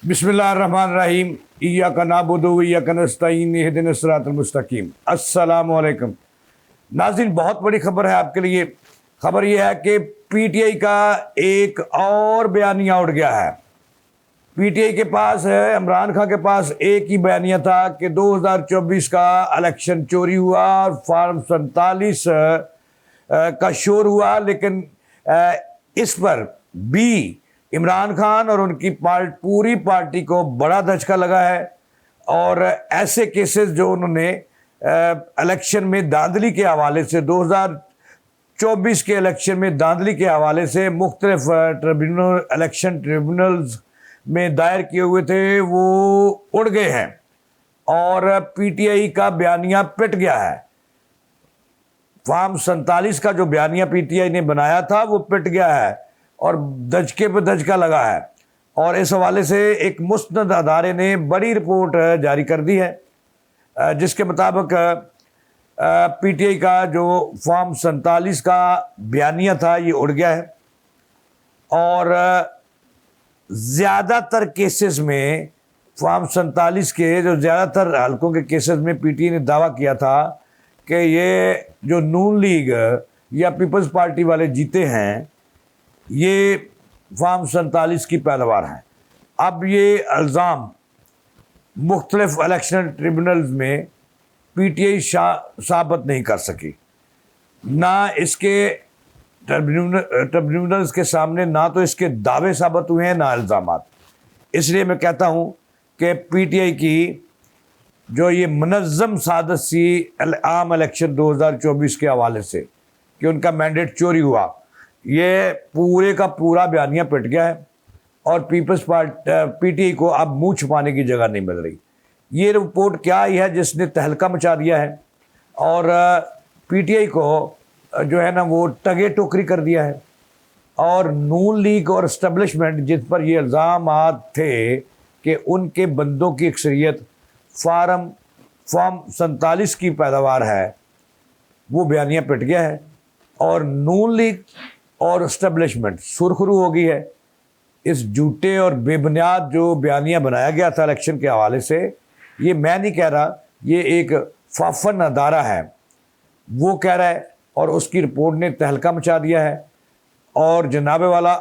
बिस्मिल्लाहिर्रहमानिर्रहीम इय्याका नअबुदु व इय्याका नस्तईन इहदिनस सिरातल मुस्तकीम। अस्सलामु अलैकुम नाज़रीन, बहुत बड़ी खबर है आपके लिए। खबर यह है कि पीटीआई का एक और बयानिया उड़ गया है। पीटीआई के पास है, इमरान खान के पास एक ही बयानिया था कि 2024 का इलेक्शन चोरी हुआ और फार्म 47 का शोर हुआ, लेकिन इस पर भी इमरान खान और उनकी पूरी पार्टी को बड़ा धचका लगा है। और ऐसे केसेस जो उन्होंने इलेक्शन में धांधली के हवाले से 2024 के इलेक्शन में धांधली के हवाले से मुख्तलिफ ट्रिब्यूनल इलेक्शन ट्रिब्यूनल्स में दायर किए हुए थे, वो उड़ गए हैं और पीटीआई का बयानिया पिट गया है। फार्म 47 का जो बयानिया पीटीआई ने बनाया था वो पिट गया है और दचके पे दचका लगा है। और इस हवाले से एक मुस्तनद अदारे ने बड़ी रिपोर्ट जारी कर दी है, जिसके मुताबिक पीटीआई का जो फार्म 47 का बयानिया था ये उड़ गया है। और ज़्यादातर केसेस में फार्म 47 के जो ज़्यादातर हलकों के केसेस में पीटीआई ने दावा किया था कि ये जो नून लीग या पीपल्स पार्टी वाले जीते हैं, ये फार्म 47 की पैदावार है। अब ये इल्ज़ाम मुख्तलिफ इलेक्शन ट्रिब्यूनल्स में पीटीआई साबित नहीं कर सकी, ना इसके ट्रिब्यूनल्स के सामने ना तो इसके दावे साबित हुए हैं ना इल्ज़ामात। इसलिए मैं कहता हूँ कि पीटीआई की जो ये मुनज़्ज़म सादसी आम इलेक्शन 2024 के हवाले से कि उनका मैंडेट चोरी हुआ, ये पूरे का पूरा बयानिया पिट गया है और पीपल्स पीटीआई को अब मुंह छुपाने की जगह नहीं मिल रही। ये रिपोर्ट क्या आई है जिसने तहलका मचा दिया है और पीटीआई को जो है ना वो टगे टोकरी कर दिया है। और नून लीग और इस्टेब्लिशमेंट जिस पर ये इल्ज़ाम थे कि उनके बंदों की अक्सरियत फार्म 47 की पैदावार है, वो बयानिया पिट गया है और नून लीग और इस्टेब्लिशमेंट सुरखरू हो गई है। इस झूठे और बेबुनियाद जो बयानिया बनाया गया था इलेक्शन के हवाले से, ये मैं नहीं कह रहा, ये एक फाफन अदारा है वो कह रहा है और उसकी रिपोर्ट ने तहलका मचा दिया है। और जनाबे वाला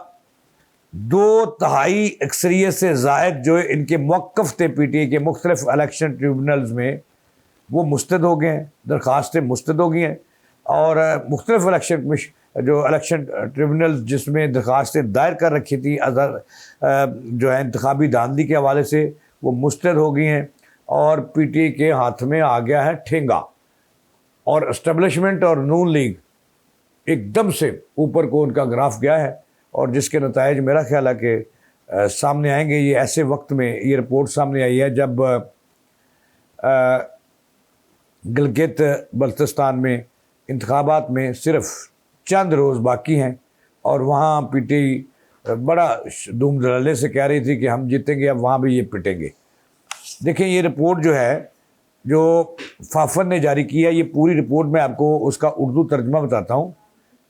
2/3 अक्सरियत से ज़ायद जो इनके मौक़िफ़ थे पीटीआई के मुख्तलिफ इलेक्शन ट्रिब्यूनल्स में, वो मुस्तद हो गए हैं, दरख्वास्तें मुस्तद हो गई हैं। और मुख्तलिफ इलेक्शन ट्रिब्यूनल्स जिसमें दरख्वास्तें दायर कर रखी थी जो है इंतखाबी धांधली के हवाले से, वो मुस्तद हो गई हैं और पीटीआई के हाथ में आ गया है ठेंगा। और इस्टेब्लिशमेंट और नून लीग एकदम से ऊपर को उनका ग्राफ गया है और जिसके नताइज मेरा ख्याल है कि सामने आएंगे। ये ऐसे वक्त में ये रिपोर्ट सामने आई है जब गिलगित बल्तिस्तान में इंतखाबात में सिर्फ चंद रोज़ बाकी हैं और वहाँ पीटीआई बड़ा धूम धड़ल्ले से कह रही थी कि हम जीतेंगे, अब वहाँ भी ये पिटेंगे। देखें, ये रिपोर्ट जो है जो फाफन ने जारी की है, ये पूरी रिपोर्ट मैं आपको उसका उर्दू तर्जमा बताता हूँ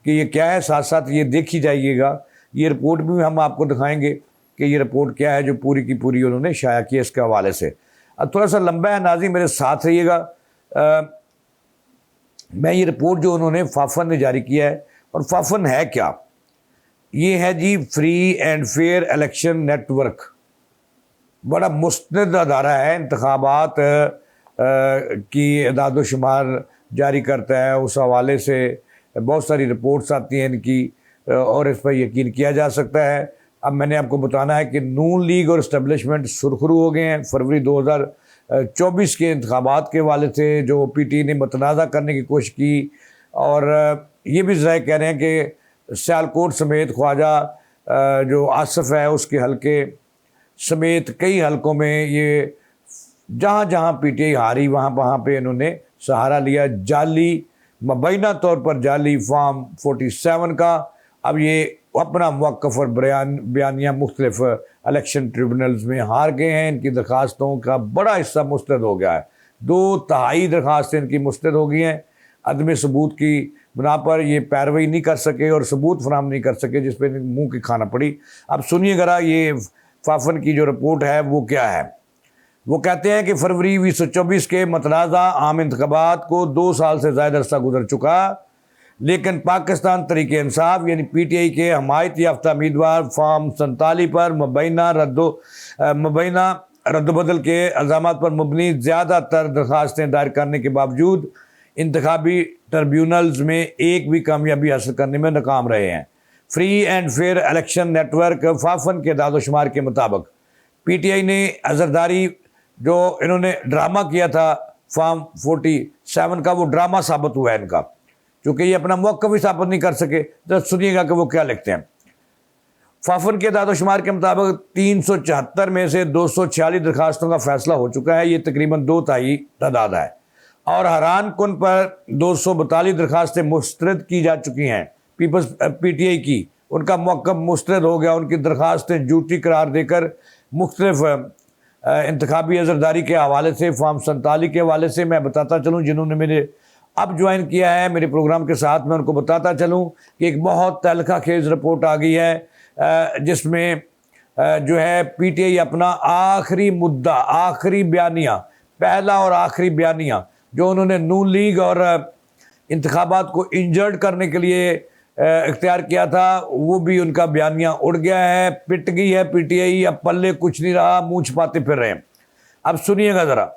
कि ये क्या है, साथ साथ ये देखी जाइएगा। ये रिपोर्ट भी हम आपको दिखाएंगे कि ये रिपोर्ट क्या है जो पूरी की पूरी उन्होंने शाया की है इसके हवाले से। अब थोड़ा सा लंबा है नाज़रीन, मेरे साथ रहिएगा। मैं ये रिपोर्ट जो उन्होंने फाफन ने जारी किया है, और फाफन है क्या, ये है जी free and fair election network. बड़ा मुस्तनद अदारा है, इंतखाबात की अदाद शुमार जारी करता है, उस हवाले से बहुत सारी रिपोर्ट्स आती हैं इनकी और इस पर यकीन किया जा सकता है। अब मैंने आपको बताना है कि नून लीग और इस्टेब्लिशमेंट सुरखरू हो गए हैं। फरवरी 2024 के इंतखाबात के वाले से जो पीटीआई ने मतनाज़ा करने की कोशिश की और ये भी ज़ाहिर कह रहे हैं कि सियालकोट समेत ख्वाजा जो आसफ़ है उसके हलके समेत कई हलकों में ये जहाँ जहाँ पीटीआई हारी वहाँ पे इन्होंने सहारा लिया जाली, मुबैना तौर पर जाली फार्म 47 का। अब ये अपना मौक़िफ़ और बयानिया मुख्तलिफ इलेक्शन ट्रिब्यूनल्स में हार गए हैं। इनकी दरख्वास्तों का बड़ा हिस्सा मुस्तरद हो गया है, 2/3 दरख्वास्तें इनकी मुस्तरद हो गई हैं। अदम सबूत की बना पर ये पैरवी नहीं कर सके और सबूत फराहम नहीं कर सके, जिस पर मुँह की खाना पड़ी। अब सुनिए ज़रा ये फाफन की जो रिपोर्ट है वो क्या है। वो कहते हैं कि फरवरी 2024 के मतनाज़ा आम इंतखाबात को 2 साल से ज़्यादा अरसा गुजर चुका, लेकिन पाकिस्तान तहरीक इंसाफ यानी PTI के हमायत याफ्ता उम्मीदवार फॉर्म 47 पर मुबैना रद्दबदल के इल्ज़ामात पर मुबनी ज़्यादातर दरख्वास्तें दायर करने के बावजूद इंतखाबी ट्रिब्यूनल्स में एक भी कामयाबी हासिल करने में नाकाम रहे हैं। Free and fair election network फाफन के दादोशुमार के मुताबिक PTI ने अजरदारी जो इन्होंने ड्रामा किया था फॉर्म 47 का, वो ड्रामा साबित हुआ है इनका, क्योंकि ये अपना मौक़िफ़ भी साबित नहीं कर सके। तो सुनिएगा कि वो क्या लिखते हैं। फाफन के दादोशुमार के मुताबिक 374 में से 246 दरखास्तों का फैसला हो चुका है। ये तकरीबन 2/3 तादाद है और हैरान कुन पर 242 दरखास्तें मुस्तरद की जा चुकी हैं। PTI की उनका मौक़िफ़ मुस्तरद हो गया, उनकी दरखास्तें झूठी करार देकर मुख्तलिफ इंतखाबी अजरदारी के हवाले से, फॉर्म 47 के हवाले से। मैं बताता चलूँ, जिन्होंने मेरे अब ज्वाइन किया है मेरे प्रोग्राम के साथ, मैं उनको बताता चलूँ कि एक बहुत तहलका खेज रिपोर्ट आ गई है जिसमें जो है PTI अपना आखिरी मुद्दा, आखिरी बयानिया, पहला और आखिरी बयानिया जो उन्होंने नून लीग और इंतखाबात को इंजर्ड करने के लिए इख्तियार किया था, वो भी उनका बयानिया उड़ गया है, पिट गई है PTI। अब पल्ले कुछ नहीं रहा, मुँह छिपाते फिर रहे हैं। अब सुनिएगा ज़रा,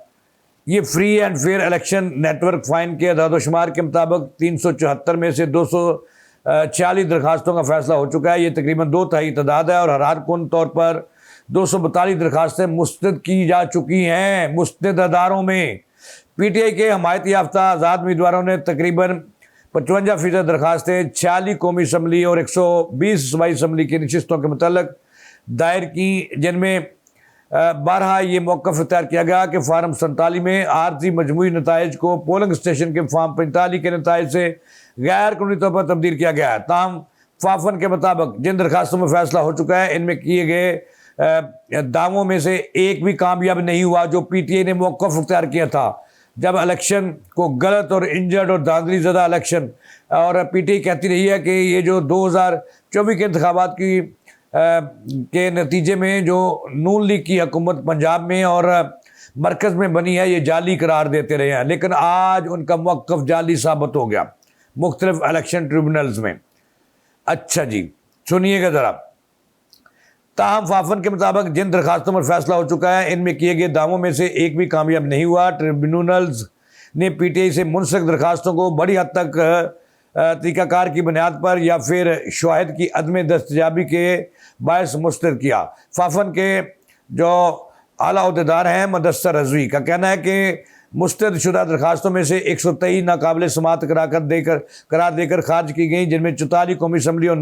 ये free and fair election network fine के दादोशुमार के मुताबिक 374 में से 246 दरखास्तों का फैसला हो चुका है। ये तकरीबन 2/3 तादाद है और हैरानकुन तौर पर 242 दरखास्तें मुस्तरद की जा चुकी हैं मुस्तरद अदारों में। PTI के हमायत याफ्ता आज़ाद उम्मीदवारों ने तकरीबन 55% दरखास्तें 46 कौमी असम्बली और 120 सूबाई असम्बली की नशिस्तों के मुतल्लिक़ दायर की, जिनमें बारहा ये मौक़िफ़ इख्तियार किया गया कि फार्म 47 में आर्जी मजमूई नताइज को पोलिंग स्टेशन के फॉर्म 45 के नताइज से गैर कानूनी तौर पर तब्दील किया गया है। ताहम फाफन के मुताबिक जिन दरखास्तों में फैसला हो चुका है, इनमें किए गए दावों में से एक भी कामयाब नहीं हुआ जो PTI ने मौक़िफ़ इख्तियार किया था जब इलेक्शन को गलत और इंजर्ड और धांधली ज़दा इलेक्शन। और PTI कहती रही है कि ये जो 2024 के इंतखाबात की के नतीजे में जो नून लीग की हुकूमत पंजाब में और मरकज़ में बनी है, ये जाली करार देते रहे हैं, लेकिन आज उनका मौक़िफ़ जाली साबित हो गया मुख्तलिफ इलेक्शन ट्रिब्यूनल्स में। अच्छा जी, सुनिएगा ज़रा। ताहम फाफन के मुताबिक जिन दरखास्तों पर फैसला हो चुका है, इनमें किए गए दावों में से एक भी कामयाब नहीं हुआ। ट्रिब्यूनल्स ने PTI से मुंसलिक दरखास्तों को बड़ी हद तक तरीक़ाकार की बुनियाद पर या फिर शवाहिद की अदम दस्तयाबी के बायस मुस्तरद किया। फाफन के जो आला अहदेदार हैं मुदस्सर रज़वी का कहना है कि मुस्तरद शुदा दरखास्तों में से 123 नाकाबिल समात करार देकर खारिज की गई, जिनमें 44 कौमी असम्बली और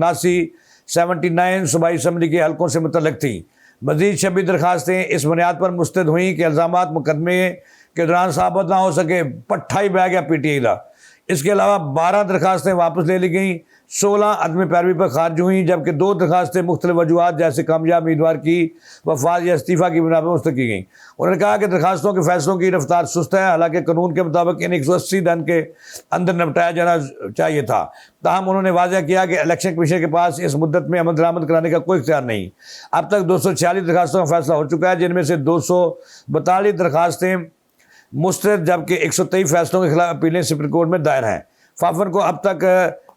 79 सूबाई असम्बली के हल्कों से मुतल्लिक़ थी। मज़ीद 26 दरखास्तें इस बुनियाद पर मुस्तरद हुई कि इल्ज़ामात मुकदमे के दौरान साबित ना हो सके, पट्ठा ही बह गया PTI का। इसके अलावा 12 दरखास्तें वापस ले ली गईं, 16 अदम पैरवी पर खारिज हुई, जबकि 2 दरखास्तें मुख्तलिफ वजूहात जैसे कामयाब उम्मीदवार की वफात या इस्तीफ़ा की बुनियाद पर मुस्तरद की गई। उन्होंने कहा कि दरखास्तों के फैसलों की रफ्तार सुस्त है, हालांकि कानून के मुताबिक इन 180 दिन के अंदर निपटाया जाना चाहिए था। ताहम उन्होंने वाज़ह किया कि इलेक्शन कमीशन के पास इस मुद्दत में अमल दरामद कराने का कोई इख्तियार नहीं। अब तक 246 दरखास्तों का फैसला हो चुका है, जिनमें से 242 दरखास्तें मुस्तरद, जबकि 123 फैसलों के खिलाफ अपीलें सुप्रीम कोर्ट में दायर हैं। फाफन को अब तक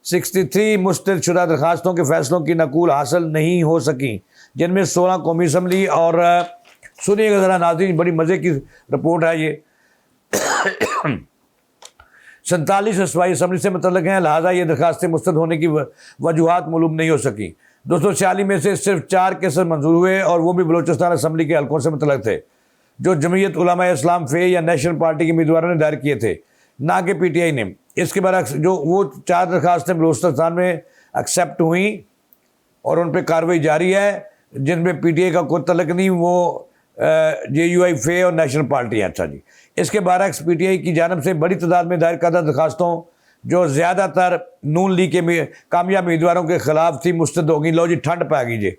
63 मुस्तरद शुदा दरखास्तों के फैसलों की नकूल हासिल नहीं हो सकी, जिनमें 16 कौमी असम्बली और सुनिएगा ज़रा नाज़रीन, बड़ी मज़े की रिपोर्ट है ये 47 सूबाई असम्बली से मुतल्लिक़ हैं, लिहाजा ये दरखास्तें मुस्तरद होने की वजूहात मालूम नहीं हो सकी। 246 में से सिर्फ 4 केसेस मंजूर हुए और वो भी बलोचिस्तान असम्बली के हल्कों से मुतल्लिक़ थे, जो जमीयत उलमा इस्लाम फे या नेशनल पार्टी के उम्मीदवारों ने दायर किए थे, ना कि PTI ने। इसके बरक्स जो वो 4 दरखास्तें बलोचिस्तान में एक्सेप्ट हुई और उन पर कार्रवाई जारी है, जिनमें PTI का कोई तल्लुक़ नहीं, वो JUI फे और नेशनल पार्टी है। अच्छा जी, इसके बरक्स PTI की जानब से बड़ी तादाद में दायर करदा दरखास्तों जो ज़्यादातर नून लीग के कामयाब उम्मीदवारों के ख़िलाफ़ थी, मुस्तरद होगी। लो जी, ठंड पा गई जी।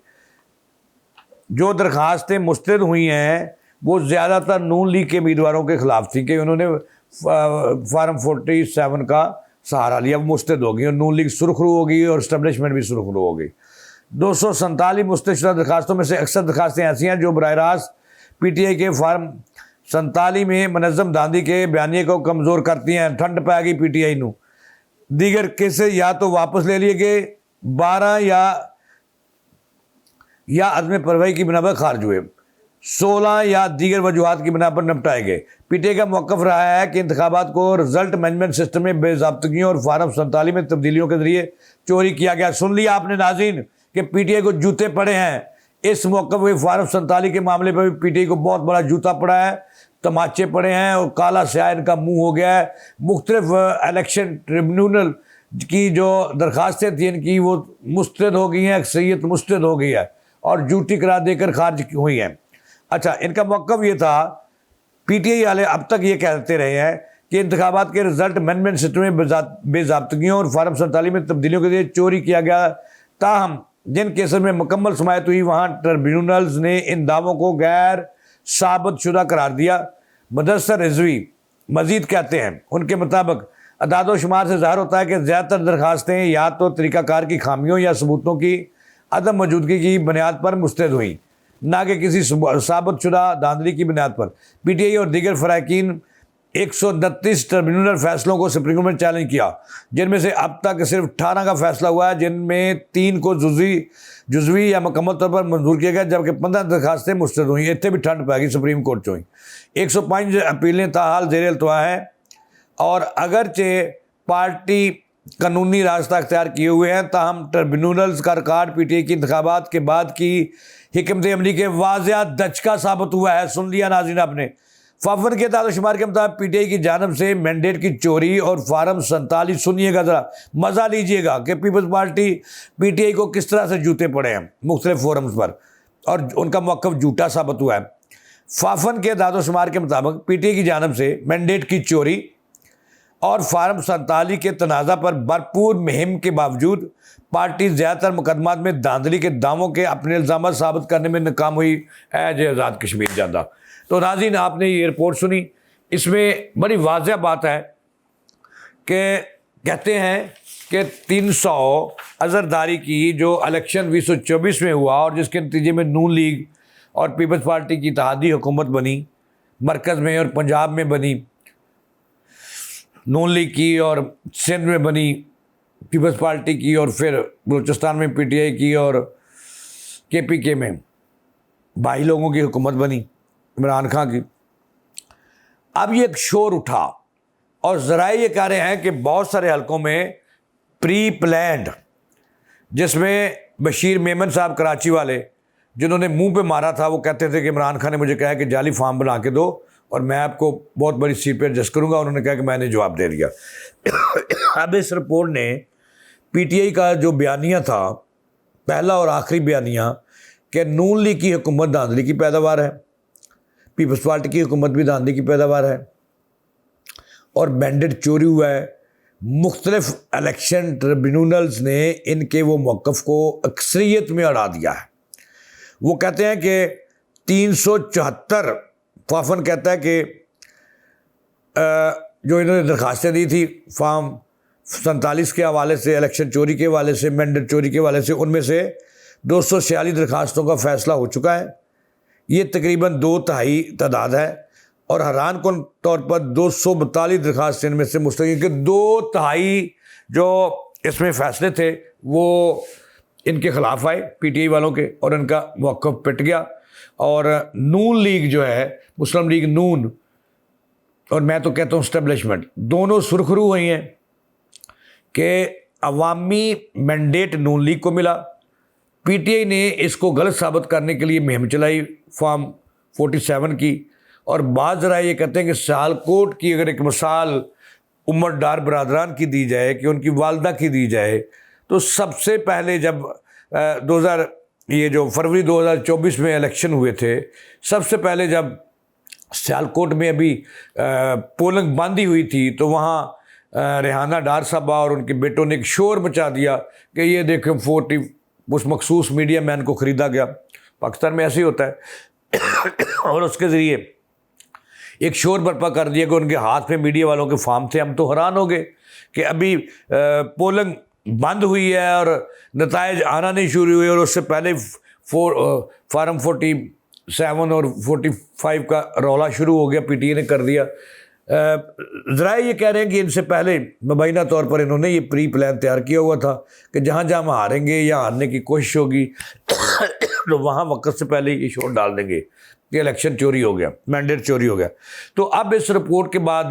जो दरखास्तें मुस्तरद हुई हैं वो ज़्यादातर नून लीग के उम्मीदवारों के ख़िलाफ़ थी कि उन्होंने फार्म 47 का सहारा लिया, वो मुस्तरद हो गई और नून लीग सुरखरू हो गई और इस्टबलिशमेंट भी सुरखरू हो गई। 247 मुस्तशरा दरखास्तों में से अक्सर दरखास्तें ऐसी हैं जो बराह रास्त PTI के फार्म 47 में मनज़्ज़म धांधी के बयानिए को कमज़ोर करती हैं। ठंड पै गई PTI नू। दीगर केसेस या तो वापस ले लिए गए, 12 या अज़्म परवई की बिना पर खारिज हुए, 16 या दीगर वजूहात की बिना पर निपटाए गए। PTI का मौक़िफ़ रहा है कि इंतखाबात को रिजल्ट मैनेजमेंट सिस्टम में बेज़ाब्तगियों और फार्म 47 में तब्दीलियों के ज़रिए चोरी किया गया। सुन लिया आपने नाज़रीन कि PTI को जूते पड़े हैं। इस मौक़िफ़ में फार्म 47 के मामले पर भी PTI को बहुत बड़ा जूता पड़ा है, तमाचे पड़े हैं और काला स्याह इनका मुँह हो गया है। मुख्तलिफ इलेक्शन ट्रिब्यूनल की जो दरखास्तें थी इनकी वो मुस्तरद हो गई हैं, अक्सरियत मुस्तरद हो गई है और झूठी करार देकर खारिज हुई हैं। अच्छा, इनका मौक़िफ़ ये था, PTI वाले अब तक ये कहते रहे हैं कि इंतखाबात के रिजल्ट मैनेजमेंट सिस्टम में बेज़ाब्तगियों और फार्म 47 में तब्दीलियों के लिए चोरी किया गया। ताहम जिन केसों में मुकम्मल समायत हुई वहाँ ट्रिब्यूनल्स ने इन दावों को गैर साबित शुदा करार दिया। मुदस्सर रिजवी मजीद कहते हैं, उनके मुताबिक अदाद शुमार से ज़ाहिर होता है कि ज़्यादातर दरखास्तें या तो तरीक़ाकार की खामियों या सबूतों की अदम मौजूदगी की बुनियाद पर मुस्तरद हुई, ना कि किसी साबित शुदा धांधली की बुनियाद पर। PTI और दीगर फ़राइकीन 129 ट्रिब्यूनल फैसलों को सुप्रीम कोर्ट में चैलेंज किया, जिनमें से अब तक सिर्फ 18 का फैसला हुआ है, जिनमें 3 को जुज़वी या मुकम्मल तौर पर मंजूर किया गया, जबकि 15 दरखास्तें मुस्तरद हुई। इतने भी ठंड पै गई सुप्रीम कोर्ट चो ही। 105 अपीलें ताहाल ज़ेर इल्तवा हैं और अगरचे पार्टी कानूनी रास्ता अख्तियार किए हुए हैं, ताहम ट्रिब्यूनल्स का रिकॉर्ड PTI की इंतखाबात के बाद की हिकमत अमली के वाज़िया दचका साबित हुआ है। सुन लिया नाज़रीन आपने। फाफन के दादोशुमार के मुताबिक PTI की जानब से मैंडेट की चोरी और फार्म 47, सुनिएगा ज़रा, मज़ा लीजिएगा कि पीपल्स पार्टी PTI को किस तरह से जूते पड़े हैं मुख्तलिफ फोरम्स पर और उनका मौक़िफ़ झूठा साबित हुआ है। फाफन के दादोशुमार के मुताबिक PTI की जानब से मैंडेट की चोरी और फार्म 47 के तनाज़ा पर भरपूर मुहिम के बावजूद पार्टी ज़्यादातर मुकदमात में धांधली के दावों के अपने इल्ज़ामात साबित करने में नाकाम हुई है। जे आज़ाद कश्मीर जादा। तो नाज़रीन आपने ये रिपोर्ट सुनी, इसमें बड़ी वाज़ह बात है कि कहते हैं कि 300 अज़रदारी की जो इलेक्शन 2024 में हुआ और जिसके नतीजे में नून लीग और पीपल्स पार्टी की इत्तेहादी हुकूमत बनी, मरकज़ में और पंजाब में बनी नून लीग की और सिंध में बनी पीपल्स पार्टी की और फिर बलूचिस्तान में PTI की और KPK में भाई लोगों की हुकूमत बनी इमरान खान की। अब ये एक शोर उठा और ज़राए ये कह रहे हैं कि बहुत सारे हलकों में प्री प्लान्ड, जिसमें बशीर मेमन साहब कराची वाले जिन्होंने मुंह पे मारा था, वो कहते थे कि इमरान खान ने मुझे कहा कि जाली फार्म बना के दो और मैं आपको बहुत बड़ी सीट पर एडजस्ट करूँगा। उन्होंने कहा कि मैंने जवाब दे दिया। अब इस रिपोर्ट ने PTI का जो बयानिया था, पहला और आखिरी बयानिया, कि नून लीग की हुकूमत धांधली की पैदावार है, पीपल्स पार्टी की हुकूमत भी धांधली की पैदावार है और मैंडेट चोरी हुआ है। मुख्तलिफ इलेक्शन ट्रिब्यूनल्स ने इनके वो मौक़िफ़ को अक्सरियत में अड़ा दिया है। वो कहते हैं कि 374, फाफन कहता है कि जो इन्होंने दरखास्तें दी थी फार्म 47 के हवाले से, इलेक्शन चोरी के हवाले से, मैंडेट चोरी के हवाले से, उनमें से 246 दरखास्तों का फ़ैसला हो चुका है। ये तकरीबन 2/3 तादाद है और हैरान कौन तौर पर 242 दरखास्त इनमें से मुस्तकिल के 2/3 जो इसमें फ़ैसले थे वो इनके ख़िलाफ़ आए PTI वालों के और इनका मौक़िफ़ पिट गया। और नून लीग जो है, मुस्लिम लीग नून, और मैं तो कहता हूँ इस्टेब्लिशमेंट, दोनों सुरखरू हुई हैं कि अवामी मैंडेट नून लीग को मिला। PTI ने इसको गलत साबित करने के लिए मुहिम चलाई फार्म 47 की। और बाज़ राय ये कहते हैं कि सियालकोट की अगर एक मिसाल उम्रदार बरादरान की दी जाए, कि उनकी वालदा की दी जाए, तो सबसे पहले जब फरवरी 2024 में इलेक्शन हुए थे, सबसे पहले जब सियालकोट में अभी पोलिंग बंदी हुई थी, तो वहाँ रेहाना डार साहबा और उनके बेटों ने एक शोर मचा दिया कि ये देखें 40 उस मखसूस मीडिया मैन को ख़रीदा गया। पाकिस्तान में ऐसे ही होता है। और उसके ज़रिए एक शोर बर्पा कर दिया कि उनके हाथ में मीडिया वालों के फार्म थे। हम तो हैरान हो गए कि अभी पोलिंग बंद हुई है और नताइज आना नहीं शुरू हुए, और उससे पहले फार्म 47 और 45 का रौला शुरू हो गया, पीटीआई ने कर दिया। ज़रा ये कह रहे हैं कि इनसे पहले मुबैना तौर पर इन्होंने ये प्री प्लान तैयार किया हुआ था कि जहाँ जहाँ हम हारेंगे या हारने की कोशिश होगी तो वहाँ वक्त से पहले ये शोर डाल देंगे कि इलेक्शन चोरी हो गया, मैंडेट चोरी हो गया। तो अब इस रिपोर्ट के बाद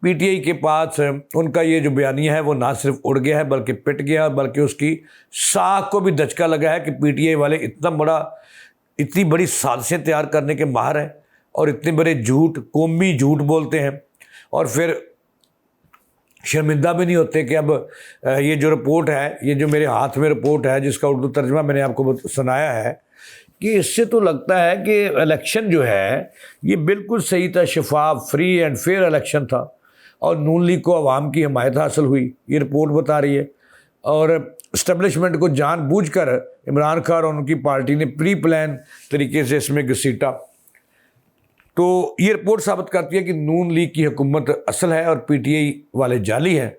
पीटीआई के पास उनका ये जो बयानिया है वो ना सिर्फ उड़ गया है बल्कि पिट गया, बल्कि उसकी साख को भी दचका लगा है कि पीटीआई वाले इतनी बड़ी साजिशें तैयार करने के माहिर हैं और इतने बड़े झूठ, कौमी झूठ बोलते हैं, और फिर शर्मिंदा भी नहीं होते कि अब ये जो रिपोर्ट है, ये जो मेरे हाथ में रिपोर्ट है जिसका उर्दू तर्जमा मैंने आपको सुनाया है, कि इससे तो लगता है कि इलेक्शन जो है ये बिल्कुल सही था, शफाफ, फ्री एंड फेयर इलेक्शन था और नून लीग को अवाम की हिमायत हासिल हुई, ये रिपोर्ट बता रही है। और इस्टेब्लिशमेंट को जानबूझकर इमरान खान और उनकी पार्टी ने प्री प्लान तरीके से इसमें घसीटा। तो ये रिपोर्ट साबित करती है कि नून लीग की हुकूमत असल है और पीटीआई वाले जाली हैं,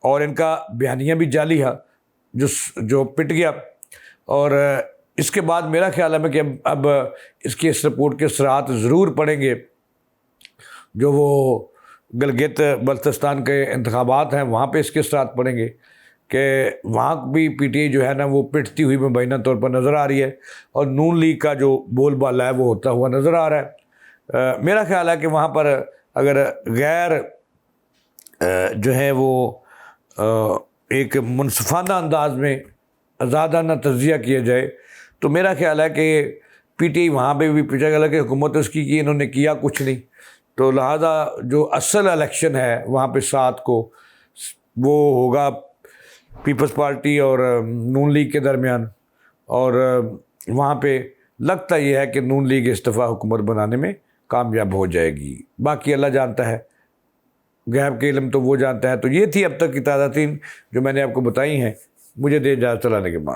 और इनका बयानिया भी जाली है जो पिट गया। और इसके बाद मेरा ख्याल है कि अब इसके इस रिपोर्ट के असरात ज़रूर पड़ेंगे। जो वो गिलगित बल्तिस्तान के इंतखाबात हैं वहाँ पे इसके असरात पड़ेंगे कि वहाँ भी पीटीआई जो है ना वो पिटती हुई मुबैना तौर पर नज़र आ रही है, और नून लीग का जो बोलबाला है वो होता हुआ नज़र आ रहा है। मेरा ख्याल है कि वहाँ पर अगर गैर जो है वो एक मुनसफाना अंदाज में आज़ादाना तज़िया किया जाए तो मेरा ख्याल है कि पीटीआई वहाँ पे भी पीछा गया कि हुकूमत उसकी की इन्होंने किया कुछ नहीं। तो लिहाजा जो असल इलेक्शन है वहाँ पे 7 को वो होगा पीपल्स पार्टी और नून लीग के दरमियान, और वहाँ पे लगता ये है कि नून लीग इस दफ़ा हुकूमत बनाने में कामयाब हो जाएगी। बाकी अल्लाह जानता है, गैब के इल्म तो वो जानता है। तो ये थी अब तक की ताज़ा तीन जो मैंने आपको बताई हैं। मुझे दे इजाज़त चलाने के बाद।